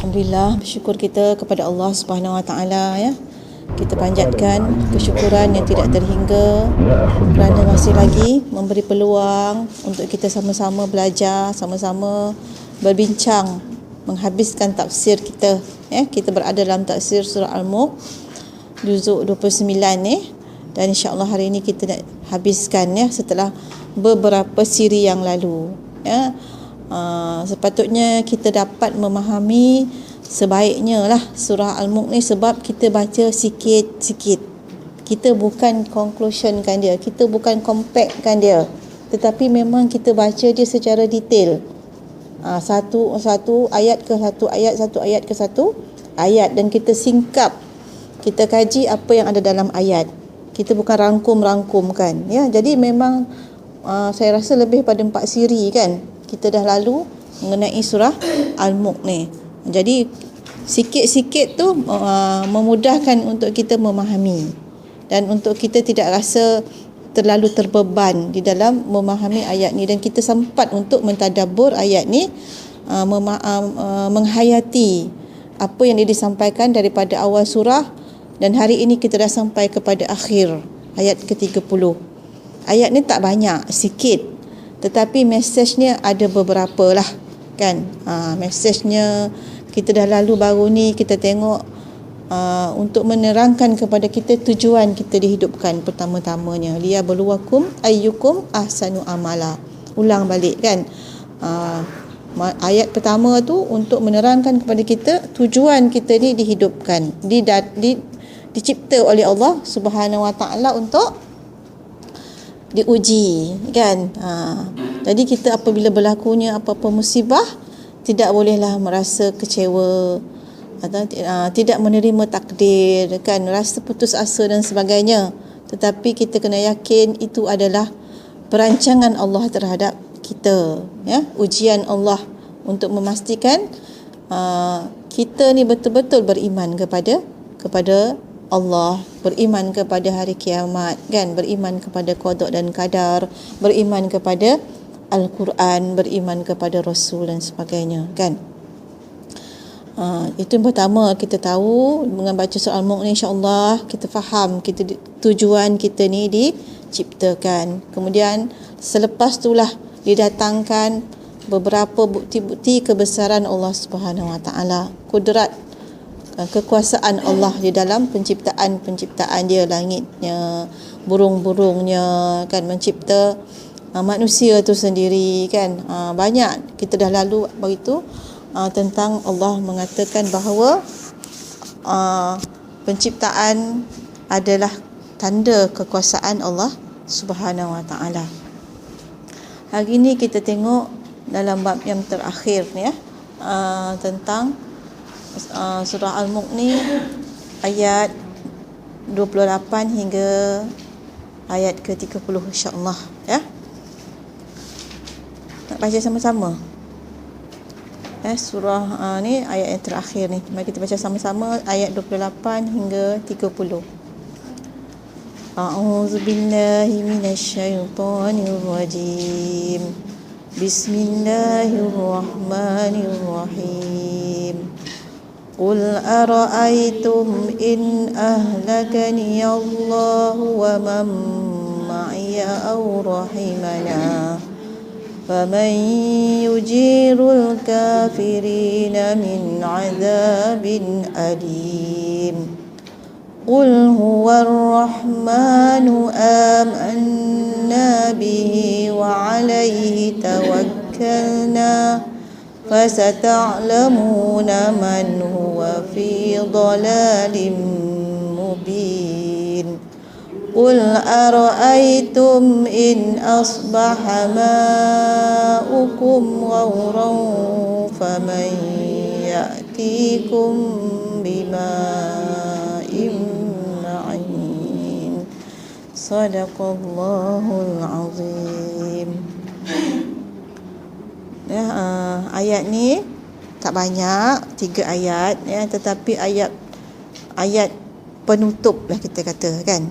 Alhamdulillah, bersyukur kita kepada Allah Subhanahu Wa Taala ya. Kita panjatkan kesyukuran yang tidak terhingga kerana masih lagi memberi peluang untuk kita sama-sama belajar, sama-sama berbincang, menghabiskan tafsir kita ya. Kita berada dalam tafsir surah Al-Mulk juzuk 29 dan insya-Allah hari ini kita nak habiskan ya setelah beberapa siri yang lalu ya. Sepatutnya kita dapat memahami sebaiknya lah surah Al-Mulk ni, sebab kita baca sikit-sikit. Kita bukan conclusionkan dia, kita bukan compactkan dia, tetapi memang kita baca dia secara detail. Satu ayat ke satu ayat, satu ayat ke satu ayat, dan kita singkap, kita kaji apa yang ada dalam ayat. Kita bukan rangkum-rangkumkan ya. Jadi memang saya rasa lebih pada 4 siri kan kita dah lalu mengenai surah Al-Mulk ni. Jadi sikit-sikit tu memudahkan untuk kita memahami dan untuk kita tidak rasa terlalu terbeban di dalam memahami ayat ni, dan kita sempat untuk mentadabbur ayat ni, menghayati apa yang disampaikan daripada awal surah, dan hari ini kita dah sampai kepada akhir ayat ke-30. Ayat ni tak banyak, sikit, tetapi mesejnya ada beberapa lah kan. Mesejnya kita dah lalu baru ni kita tengok untuk menerangkan kepada kita tujuan kita dihidupkan. Pertama-tamanya liyabluwakum ayyukum ahsanu amala. Ulang balik kan. Ayat pertama tu untuk menerangkan kepada kita tujuan kita ni dihidupkan, dicipta oleh Allah Subhanahu Wa Taala untuk diuji kan. Jadi kita apabila berlakunya apa-apa musibah, tidak bolehlah merasa kecewa atau tidak menerima takdir kan, rasa putus asa dan sebagainya, tetapi kita kena yakin itu adalah perancangan Allah terhadap kita ya, ujian Allah untuk memastikan kita ni betul-betul beriman kepada Allah, beriman kepada hari kiamat kan, beriman kepada qada dan qadar, beriman kepada Al-Quran, beriman kepada Rasul dan sebagainya kan. Itu yang pertama, kita tahu dengan baca surah Al-Mulk ni insya-Allah kita faham kita tujuan kita ni diciptakan. Kemudian selepas itulah didatangkan beberapa bukti-bukti kebesaran Allah Subhanahu Wa Taala, kudrat, kekuasaan Allah di dalam penciptaan dia, langitnya, burung-burungnya kan, mencipta manusia tu sendiri kan. Banyak kita dah lalu begitu tentang Allah mengatakan bahawa penciptaan adalah tanda kekuasaan Allah Subhanahu Wa Taala. Hari ni kita tengok dalam bab yang terakhir ni ya, tentang surah Al-Mulk ni, ayat 28 hingga ayat ke-30 insya-Allah ya. Nak baca sama-sama surah ni, ayat yang terakhir ni. Mari kita baca sama-sama ayat 28 hingga 30. A'udzubillahi minasyaitonir rajim. Bismillahirrahmanirrahim. Qul ara'aytum in ahlakani Allah wa man ma'iya aw rahimana faman yujirul kafirina min 'adzabin alim. Qul huwar rahmanu amanna bihi wa 'alaihi tawakkalna فستعلمون من هو في ضلال مبين. قل أرأيتم إن أصبح ماؤكم غورا فمن يأتيكم بماء معين. صدق الله العظيم. Ya, ayat ni tak banyak, 3 ayat ya, tetapi ayat penutup lah kita kata kan.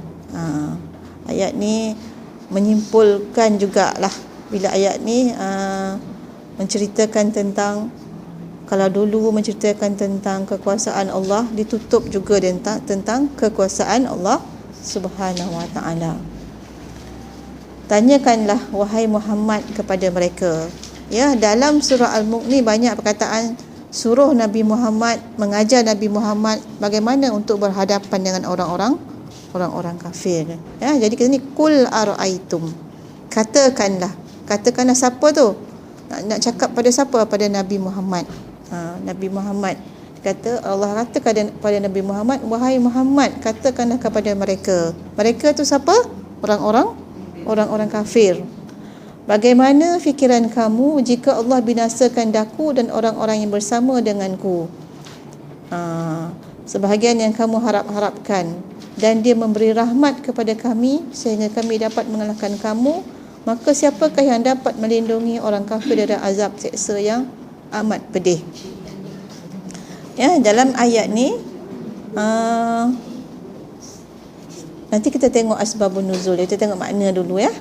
Ayat ni menyimpulkan jugalah bila ayat ni menceritakan tentang Kalau dulu menceritakan tentang kekuasaan Allah, ditutup juga tentang kekuasaan Allah Subhanahu wa taala. Tanyakanlah wahai Muhammad kepada mereka. Ya, dalam surah Al-Mulk ni banyak perkataan suruh Nabi Muhammad, mengajar Nabi Muhammad bagaimana untuk berhadapan dengan orang-orang kafir. Ya, jadi kita ni kul ara'aitum. Katakanlah siapa tu? Nak cakap pada siapa? Pada Nabi Muhammad. Nabi Muhammad kata, Allah kata kepada Nabi Muhammad, wahai Muhammad, katakanlah kepada mereka. Mereka tu siapa? Orang-orang kafir. Bagaimana fikiran kamu jika Allah binasakan daku dan orang-orang yang bersama denganku? Sebahagian yang kamu harap-harapkan, dan dia memberi rahmat kepada kami sehingga kami dapat mengalahkan kamu, maka siapakah yang dapat melindungi orang kafir dari azab seksa yang amat pedih? Ya, dalam ayat ni nanti kita tengok asbabun nuzul, kita tengok makna dulu ya.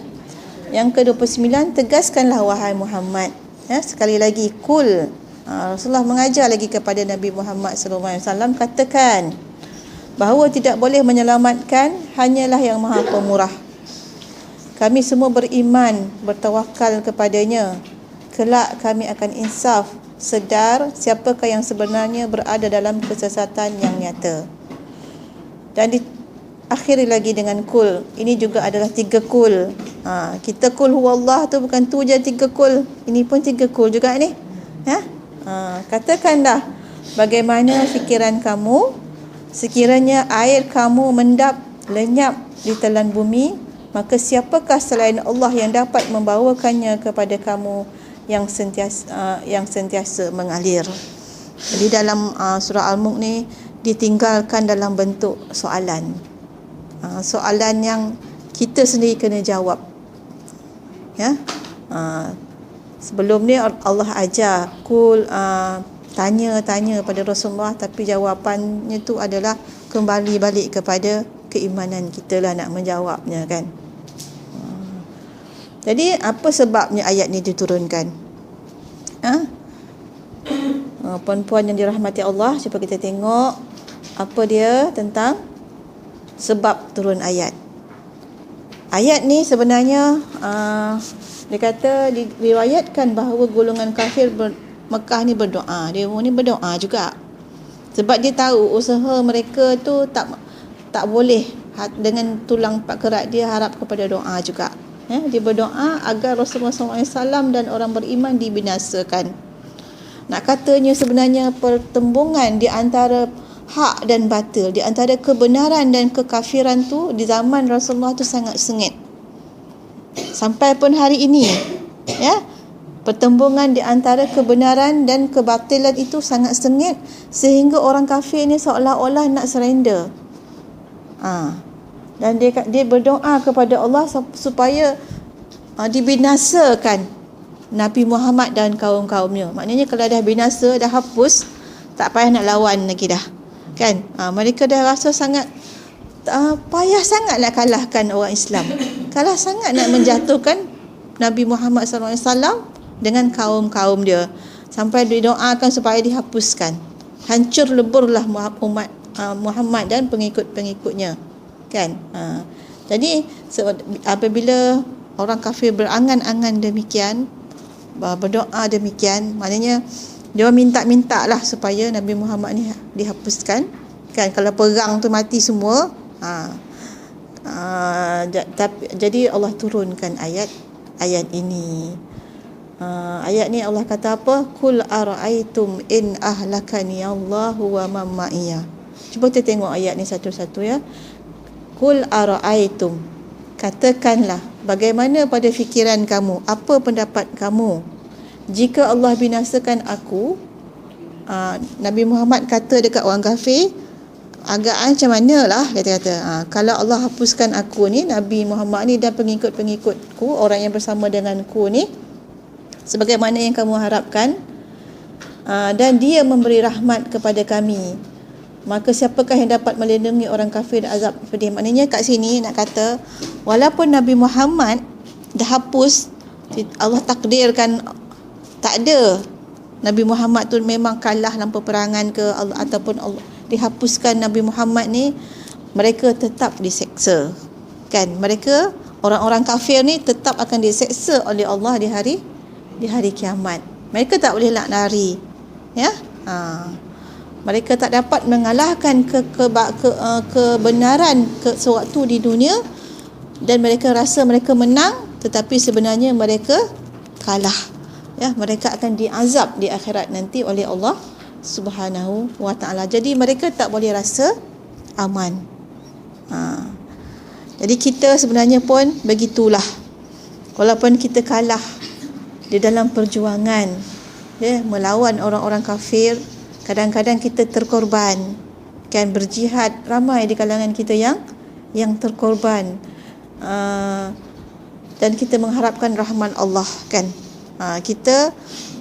Yang ke-29, tegaskanlah wahai Muhammad. Ya, sekali lagi kul. Rasulullah mengajar lagi kepada Nabi Muhammad SAW, katakan bahawa tidak boleh menyelamatkan hanyalah yang Maha Pemurah. Kami semua beriman, bertawakal kepadanya. Kelak kami akan insaf, sedar siapakah yang sebenarnya berada dalam kesesatan yang nyata. Dan diakhiri lagi dengan kul. Ini juga adalah 3 kul. Kita kul huwallah tu bukan tu je 3 kul. Ini pun 3 kul juga ni. Ya? Katakanlah bagaimana fikiran kamu sekiranya air kamu mendap lenyap di telan bumi, maka siapakah selain Allah yang dapat membawakannya kepada kamu yang sentiasa mengalir. Jadi dalam surah Al-Mulk ni ditinggalkan dalam bentuk soalan. Soalan yang kita sendiri kena jawab. Ya. Sebelum ni Allah ajar tanya pada Rasulullah, tapi jawapannya tu adalah kembali balik kepada keimanan kita lah nak menjawabnya kan. Jadi apa sebabnya ayat ni diturunkan? Puan-puan yang dirahmati Allah, cuba kita tengok apa dia tentang sebab turun ayat. Ayat ni sebenarnya dia kata diriwayatkan bahawa golongan kafir Mekah ni berdoa. Dia ni berdoa juga. Sebab dia tahu usaha mereka tu tak boleh dengan tulang pak kerat, dia harap kepada doa juga. Dia berdoa agar Rasulullah SAW dan orang beriman dibinasakan. Nak katanya sebenarnya pertembungan di antara hak dan batil, di antara kebenaran dan kekafiran tu di zaman Rasulullah tu sangat sengit. Sampai pun hari ini, ya, pertembungan di antara kebenaran dan kebatilan itu sangat sengit sehingga orang kafir ni seolah-olah nak surrender. Dan dia berdoa kepada Allah supaya dibinasakan Nabi Muhammad dan kaum-kaumnya. Maknanya kalau dah binasa, dah hapus, tak payah nak lawan lagi dah. Kan? Mereka dah rasa sangat payah sangat nak kalahkan orang Islam. Kalah sangat nak menjatuhkan Nabi Muhammad SAW dengan kaum-kaum dia. Sampai didoakan supaya dihapuskan. Hancur leburlah umat Muhammad dan pengikut-pengikutnya. Kan? Jadi apabila orang kafir berangan-angan demikian, berdoa demikian, maknanya dia minta lah supaya Nabi Muhammad ni dihapuskan. Kan, kalau perang tu mati semua. Jadi Allah turunkan ayat ini. Ayat ni Allah kata apa? Kul ara'aitum in ahlakani Allahu wa man ma'iya. Cuba kita tengok ayat ni satu-satu ya. Kul ara'aitum, katakanlah bagaimana pada fikiran kamu, apa pendapat kamu jika Allah binasakan aku. Nabi Muhammad kata dekat orang kafir, agak macam mana lah kata kalau Allah hapuskan aku ni, Nabi Muhammad ni dan pengikut-pengikutku, orang yang bersama denganku ni, sebagaimana yang kamu harapkan, dan dia memberi rahmat kepada kami, maka siapakah yang dapat melindungi orang kafir dari azab pedih? Maknanya kat sini nak kata, walaupun Nabi Muhammad dah hapus, Allah takdirkan tak ada Nabi Muhammad tu memang kalah dalam peperangan ke ataupun Allah dihapuskan Nabi Muhammad ni, mereka tetap diseksa. Kan? Mereka orang-orang kafir ni tetap akan diseksa oleh Allah di hari kiamat. Mereka tak boleh nak lari. Ya? Mereka tak dapat mengalahkan kebenaran sewaktu di dunia, dan mereka rasa mereka menang, tetapi sebenarnya mereka kalah. Ya, mereka akan diazab di akhirat nanti oleh Allah Subhanahu wa taala. Jadi mereka tak boleh rasa aman. Jadi kita sebenarnya pun begitulah. Walaupun kita kalah di dalam perjuangan melawan orang-orang kafir, kadang-kadang kita terkorban. Kan, berjihad, ramai di kalangan kita yang terkorban. Dan kita mengharapkan rahmat Allah, kan. Kita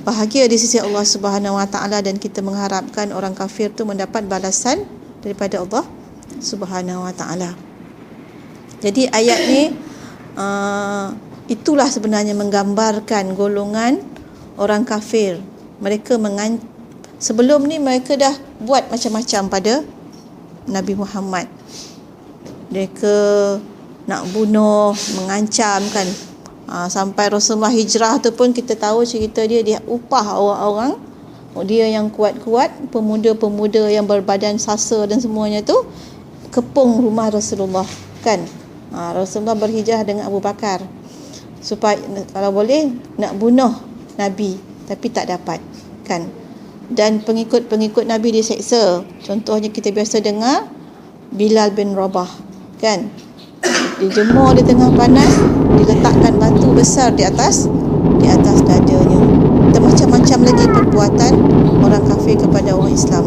bahagia di sisi Allah Subhanahu wa taala, dan kita mengharapkan orang kafir tu mendapat balasan daripada Allah Subhanahu wa taala. Jadi ayat ni itulah sebenarnya menggambarkan golongan orang kafir. Mereka sebelum ni mereka dah buat macam-macam pada Nabi Muhammad. Mereka nak bunuh, mengancam, kan. Sampai Rasulullah hijrah tu pun kita tahu cerita dia upah orang-orang dia yang kuat-kuat, pemuda-pemuda yang berbadan sasa dan semuanya tu kepung rumah Rasulullah, kan. Rasulullah berhijrah dengan Abu Bakar supaya kalau boleh nak bunuh Nabi, tapi tak dapat, kan. Dan pengikut-pengikut Nabi diseksa. Contohnya kita biasa dengar Bilal bin Rabah, kan. Dijemur di tengah panas, diletakkan batu besar di atas dadanya. Dan macam-macam lagi perbuatan orang kafir kepada orang Islam.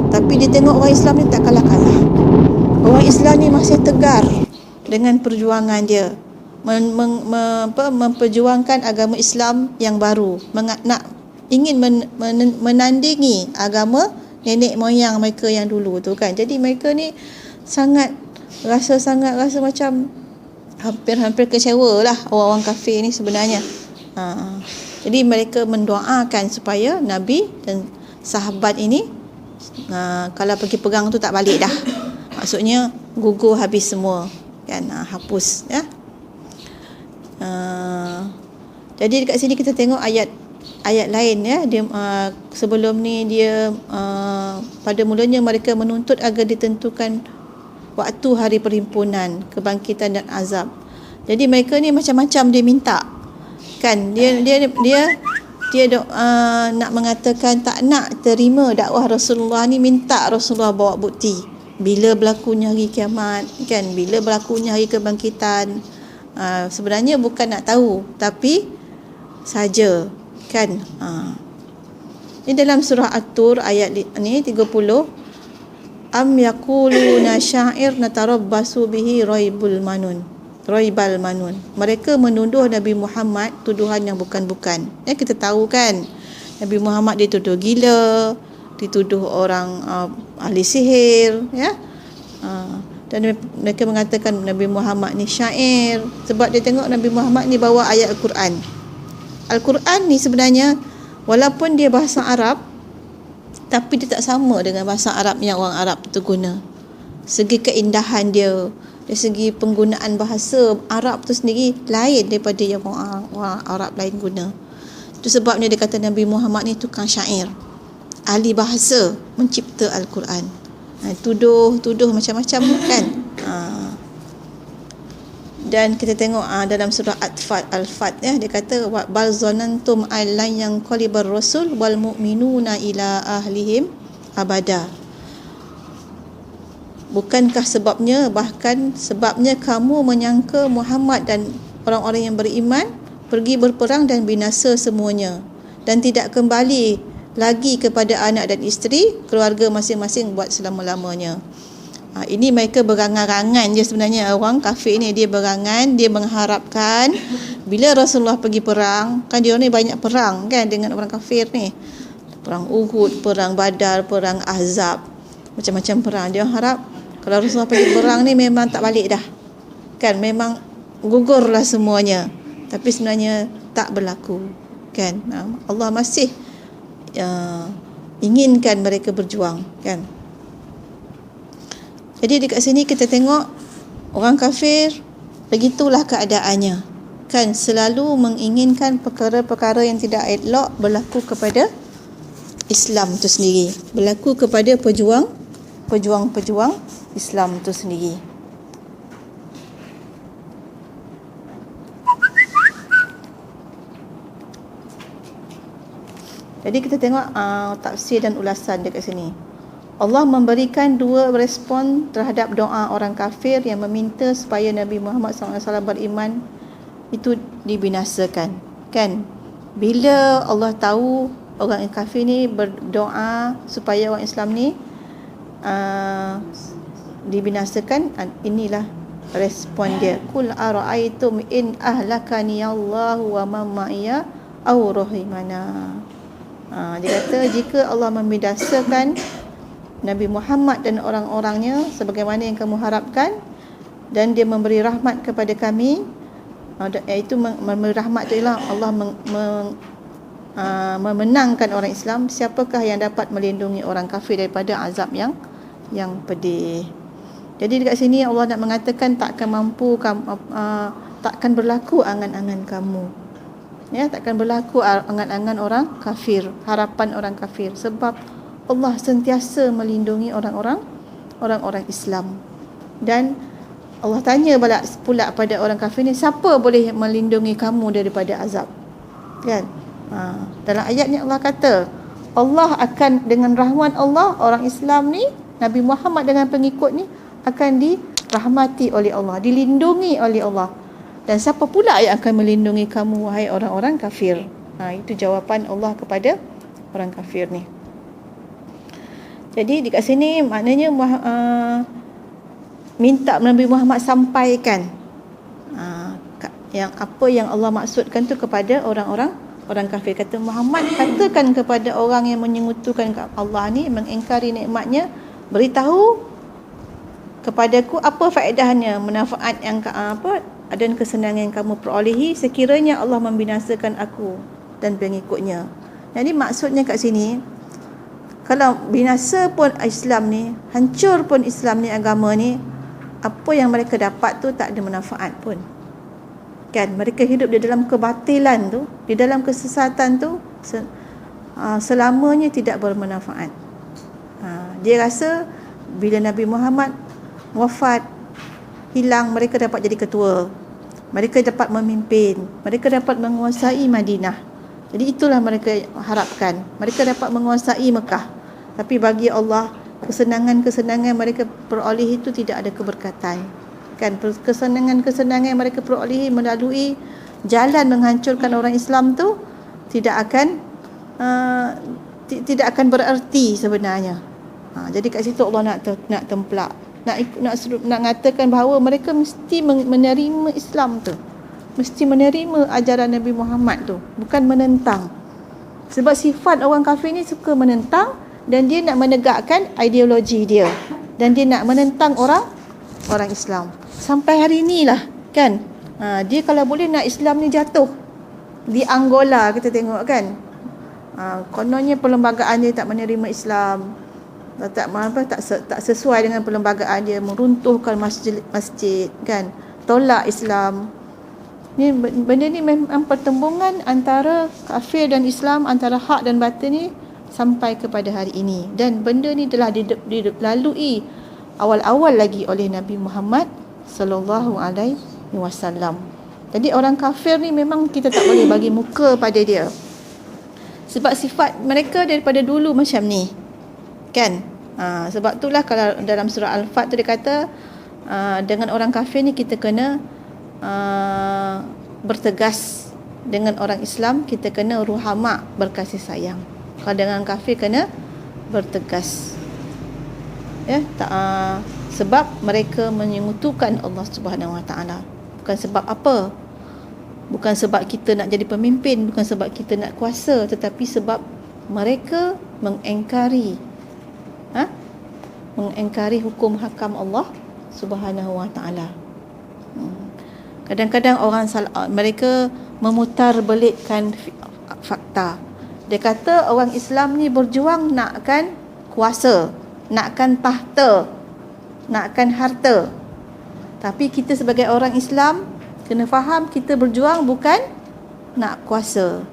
Tapi dia tengok orang Islam ni tak kalah-kalah. Orang Islam ni masih tegar dengan perjuangan dia, memperjuangkan agama Islam yang baru, ingin menandingi agama nenek moyang mereka yang dulu tu, kan. Jadi mereka ni rasa macam hampir kecewa lah orang-orang kafir ni sebenarnya. Jadi mereka mendoakan supaya Nabi dan sahabat ini kalau pergi perang tu tak balik dah. Maksudnya gugur habis semua, kan. Hapus, ya. Jadi dekat sini kita tengok ayat lain, ya. Dia sebelum ni dia pada mulanya mereka menuntut agar ditentukan waktu hari perhimpunan, kebangkitan dan azab. Jadi mereka ni macam-macam dia minta, kan. Dia nak mengatakan tak nak terima dakwah Rasulullah ni, minta Rasulullah bawa bukti bila berlakunya hari kiamat, kan, bila berlakunya hari kebangkitan. Sebenarnya bukan nak tahu, tapi saja, kan. Ini dalam surah At-Tur ayat ni 30. Am yaquluna sya'ir natarabbasu bihi raibal manun. Mereka menuduh Nabi Muhammad tuduhan yang bukan-bukan. Kita tahu, kan, Nabi Muhammad dituduh gila, dituduh orang ahli sihir, ya. Dan mereka mengatakan Nabi Muhammad ni syair, sebab dia tengok Nabi Muhammad ni bawa ayat Al-Quran. Al-Quran ni sebenarnya walaupun dia bahasa Arab, tapi dia tak sama dengan bahasa Arab yang orang Arab tu guna. Segi keindahan dia, dari segi penggunaan bahasa Arab tu sendiri lain daripada yang orang Arab lain guna. Itu sebabnya dia kata Nabi Muhammad ni tukang syair, ahli bahasa, mencipta Al-Quran. Tuduh macam-macam, kan. Dan kita tengok dalam surah Al-Fat, ya, dia kata bal zanantum allan yang qalibar rasul wal mu'minuna ila ahlihim abada. Bukankah sebabnya kamu menyangka Muhammad dan orang-orang yang beriman pergi berperang dan binasa semuanya, dan tidak kembali lagi kepada anak dan isteri, keluarga masing-masing buat selama-lamanya. Ini mereka berangan-angan je sebenarnya. Orang kafir ni dia berangan, dia mengharapkan bila Rasulullah pergi perang, kan dia ni banyak perang, kan, dengan orang kafir ni. Perang Uhud, perang Badar, perang Ahzab, macam-macam perang. Dia harap kalau Rasulullah pergi perang ni memang tak balik dah, kan, memang gugurlah semuanya. Tapi sebenarnya tak berlaku, kan. Allah masih inginkan mereka berjuang, kan. Jadi dekat sini kita tengok orang kafir begitulah keadaannya, kan, selalu menginginkan perkara-perkara yang tidak elok berlaku kepada Islam itu sendiri, berlaku kepada pejuang-pejuang Islam itu sendiri. Jadi kita tengok tafsir dan ulasan dekat sini. Allah memberikan dua respon terhadap doa orang kafir yang meminta supaya Nabi Muhammad SAW beriman itu dibinasakan, kan. Bila Allah tahu orang kafir ni berdoa supaya orang Islam ni dibinasakan, inilah respon dia. Qul ara'aytum in ahlakani Allah wa man ma'iya aw rahimana. Dia kata, jika Allah membinasakan Nabi Muhammad dan orang-orangnya sebagaimana yang kamu harapkan, dan dia memberi rahmat kepada kami, iaitu memberi rahmat itu ialah Allah memenangkan orang Islam, siapakah yang dapat melindungi orang kafir daripada azab yang pedih. Jadi dekat sini Allah nak mengatakan takkan mampu, takkan berlaku angan-angan kamu, ya, takkan berlaku angan-angan orang kafir, harapan orang kafir, sebab Allah sentiasa melindungi orang-orang Islam. Dan Allah tanya pula pada orang kafir ni, siapa boleh melindungi kamu daripada azab, kan. Dalam ayat ni Allah kata Allah akan, dengan rahmat Allah, orang Islam ni, Nabi Muhammad dengan pengikut ni akan dirahmati oleh Allah, dilindungi oleh Allah. Dan siapa pula yang akan melindungi kamu, wahai orang-orang kafir? Itu jawapan Allah kepada orang kafir ni. Jadi dekat sini maknanya minta Nabi Muhammad sampaikan yang apa yang Allah maksudkan tu kepada orang kafir. Kata Muhammad, katakan kepada orang yang menyekutukan Allah ni, mengingkari nikmatnya, beritahu kepadaku apa faedahnya, manfaat yang dan kesenangan yang kamu perolehi sekiranya Allah membinasakan aku dan pengikutnya. Jadi maksudnya kat sini, kalau binasa pun Islam ni, hancur pun Islam ni, agama ni, apa yang mereka dapat tu tak ada manfaat pun, kan. Mereka hidup di dalam kebatilan tu, di dalam kesesatan tu, selamanya tidak bermanfaat. Dia rasa bila Nabi Muhammad wafat, hilang, mereka dapat jadi ketua, mereka dapat memimpin, mereka dapat menguasai Madinah. Jadi itulah mereka harapkan, mereka dapat menguasai Mekah. Tapi bagi Allah, kesenangan-kesenangan mereka peroleh itu tidak ada keberkatan, kan. Kesenangan-kesenangan yang mereka perolehi melalui jalan menghancurkan orang Islam tu tidak akan bererti sebenarnya. Jadi kat situ Allah nak templak, nak mengatakan bahawa mereka mesti menerima Islam tu, mesti menerima ajaran Nabi Muhammad tu, bukan menentang. Sebab sifat orang kafir ni suka menentang, dan dia nak menegakkan ideologi dia, dan dia nak menentang orang Islam. Sampai hari inilah, kan. Dia kalau boleh nak Islam ni jatuh. Di Angola kita tengok, kan. Kononnya perlembagaan dia tak menerima Islam, tak sesuai dengan perlembagaan dia, meruntuhkan masjid, kan, tolak Islam. Benda ni memang pertembungan antara kafir dan Islam, antara hak dan batil ni sampai kepada hari ini. Dan benda ni telah dilalui awal-awal lagi oleh Nabi Muhammad sallallahu alaihi wasallam. Jadi orang kafir ni memang kita tak boleh bagi muka pada dia, sebab sifat mereka daripada dulu macam ni, kan. Sebab itulah kalau dalam surah Al-Fat tu dia kata dengan orang kafir ni kita kena bertegas, dengan orang Islam kita kena ruhama, berkasih sayang. Kalau dengan kafir kena bertegas, ya. Sebab mereka menyekutukan Allah Subhanahu Wa Taala. Bukan sebab apa, bukan sebab kita nak jadi pemimpin, bukan sebab kita nak kuasa, tetapi sebab mereka mengingkari hukum hakam Allah Subhanahu Wa Taala. Kadang-kadang mereka memutar belikkan fakta. Dia kata orang Islam ni berjuang nakkan kuasa, nakkan tahta, nakkan harta. Tapi kita sebagai orang Islam kena faham kita berjuang bukan nak kuasa,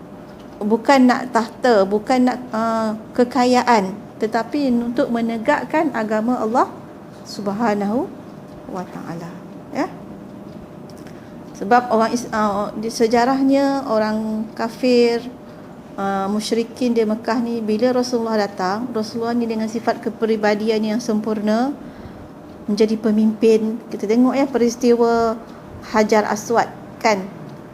bukan nak tahta, bukan nak kekayaan, tetapi untuk menegakkan agama Allah Subhanahu wa taala, ya. Sebab orang di sejarahnya orang kafir, musyrikin di Mekah ni, bila Rasulullah datang, Rasulullah ni dengan sifat kepribadian yang sempurna menjadi pemimpin. Kita tengok ya peristiwa Hajar Aswad kan,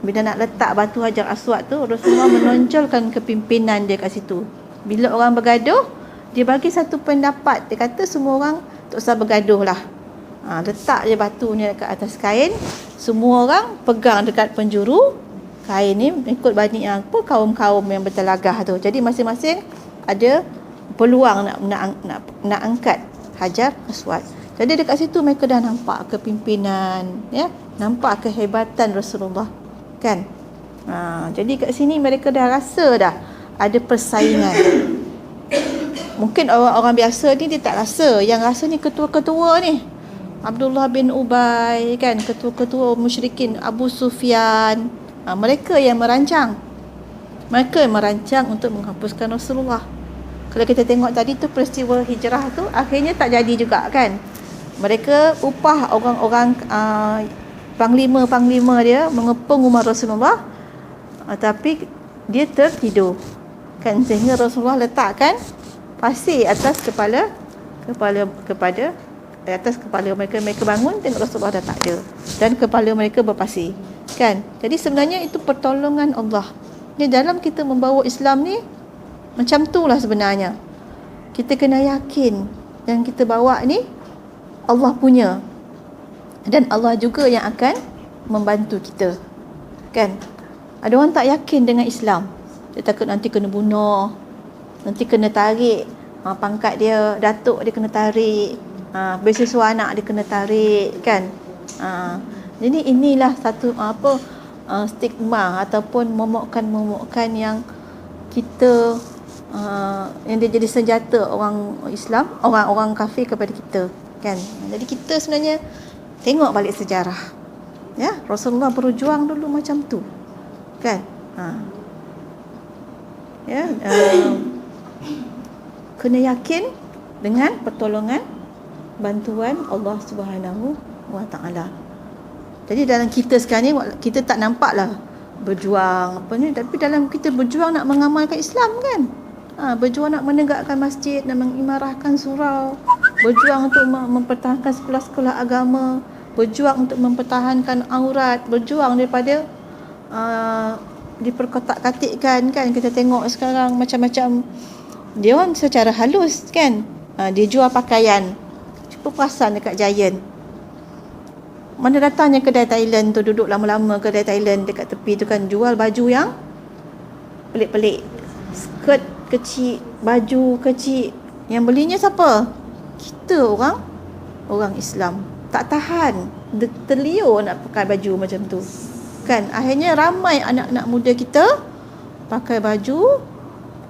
bila nak letak batu Hajar Aswad tu, Rasulullah menonjolkan kepimpinan dia kat situ. Bila orang bergaduh, dia bagi satu pendapat. Dia kata semua orang tak usah bergaduh lah, letak je batu ni dekat atas kain, semua orang pegang dekat penjuru kain ni, ikut banyak yang kaum-kaum yang bertelagah tu. Jadi masing-masing ada peluang nak angkat Hajar Aswad. Jadi dekat situ mereka dah nampak kepimpinan, ya, nampak kehebatan Rasulullah kan. Jadi kat sini mereka dah rasa dah ada persaingan. Mungkin orang-orang biasa ni dia tak rasa, yang rasa ni ketua-ketua ni, Abdullah bin Ubay kan, ketua-ketua musyrikin, Abu Sufyan. Mereka yang merancang. Mereka yang merancang untuk menghapuskan Rasulullah. Kalau kita tengok tadi tu peristiwa hijrah tu akhirnya tak jadi juga kan. Mereka upah orang-orang panglima-panglima dia mengepung rumah Rasulullah, tapi dia tertidur kan, sehingga Rasulullah letakkan pasir atas kepala mereka. Mereka bangun tengok Rasulullah dah tak ada dan kepala mereka berpasir kan. Jadi sebenarnya itu pertolongan Allah. Ni dalam kita membawa Islam ni macam itulah sebenarnya. Kita kena yakin yang kita bawa ni Allah punya, dan Allah juga yang akan membantu kita kan. Ada orang tak yakin dengan Islam, dia takut nanti kena bunuh, nanti kena tarik pangkat dia, datuk dia kena tarik, beasiswa anak dia kena tarik kan. Jadi inilah satu stigma ataupun momokkan yang kita yang dia jadi senjata orang Islam, orang kafir kepada kita kan. Jadi kita sebenarnya tengok balik sejarah, ya, Rasulullah berjuang dulu macam tu kan. Kena yakin dengan pertolongan, bantuan Allah Subhanahu wa taala. Jadi dalam kita sekarang ni, kita tak nampaklah berjuang apa ni, tapi dalam kita berjuang nak mengamalkan Islam kan. Berjuang nak menegakkan masjid, nak mengimarahkan surau, berjuang untuk mempertahankan sekolah-sekolah agama, berjuang untuk mempertahankan aurat, berjuang daripada diperkotak-katikkan kan. Kita tengok sekarang macam-macam dia orang secara halus kan. Dia jual pakaian, cuba perasan dekat Giant, mana datangnya kedai Thailand tu, duduk lama-lama kedai Thailand dekat tepi tu kan, jual baju yang pelik-pelik, skirt kecil, baju kecil. Yang belinya siapa? Kita orang Islam. Tak tahan, terliur nak pakai baju macam tu kan. Akhirnya ramai anak-anak muda kita pakai baju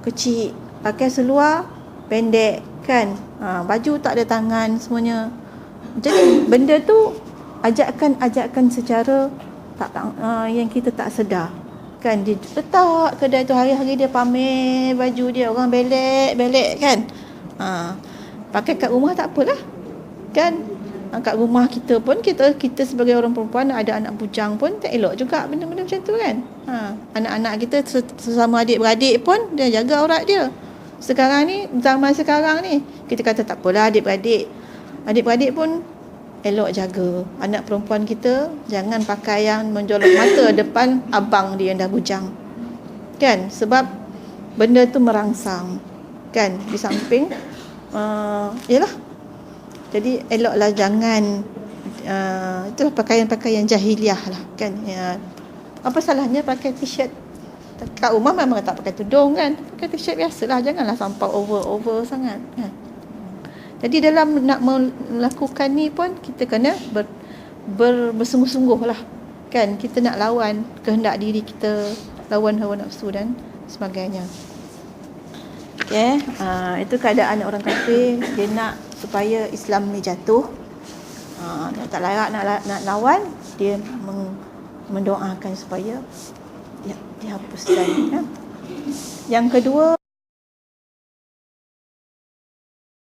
kecil, pakai seluar pendek kan, baju tak ada tangan semuanya. Jadi benda tu ajakan secara yang kita tak sedar kan. Dia letak kedai tu, hari-hari dia pamer baju dia, orang belek kan. Pakai kat rumah tak apalah kan. Kat rumah kita pun, kita sebagai orang perempuan ada anak bujang pun tak elok juga benda-benda macam tu kan. Anak-anak kita sesama adik-beradik pun dia jaga aurat dia. Sekarang ni, zaman sekarang ni, kita kata tak apalah adik-beradik pun elok jaga anak perempuan kita, jangan pakai yang menjolok mata depan abang dia yang dah bujang kan. Sebab benda tu merangsang kan. Di samping yalah, jadi eloklah jangan itulah pakaian-pakaian jahiliah lah kan. Apa salahnya pakai t-shirt kat rumah? Memang tak pakai tudung kan, pakai t-shirt biasalah, janganlah sampai over sangat kan. Jadi dalam nak melakukan ni pun kita kena bersungguh-sungguh lah kan. Kita nak lawan kehendak diri kita, lawan hawa nafsu dan sebagainya. Okay, itu keadaan orang kafir. Dia nak supaya Islam ni jatuh. Dia tak layak nak lawan. Dia mendoakan supaya dihapuskan. Yang kedua,